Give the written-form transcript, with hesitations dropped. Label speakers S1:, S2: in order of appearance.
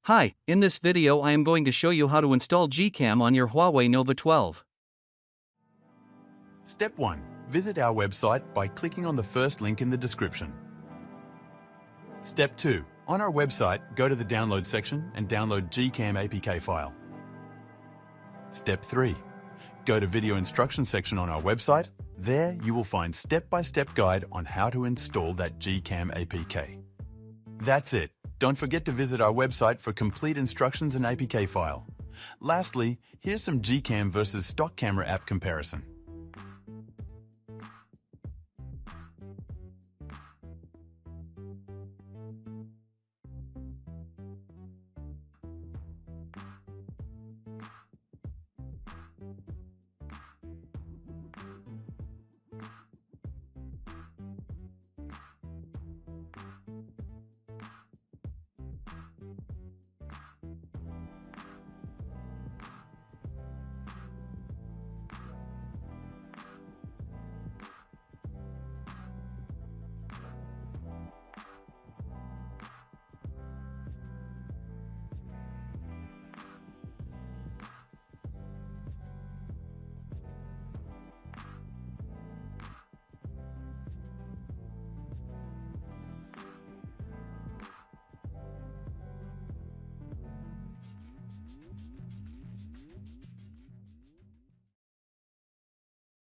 S1: Hi, in this video I am going to show you how to install GCam on your Huawei Nova 12.
S2: Step 1. Visit our website by clicking on the first link in the description. Step 2. On our website, go to the download section and download GCam APK file. Step 3. Go to video instruction section on our website. There you will find step-by-step guide on how to install that GCam APK. That's it. Don't forget to visit our website for complete instructions and APK file. Lastly, here's some GCam versus stock camera app comparison.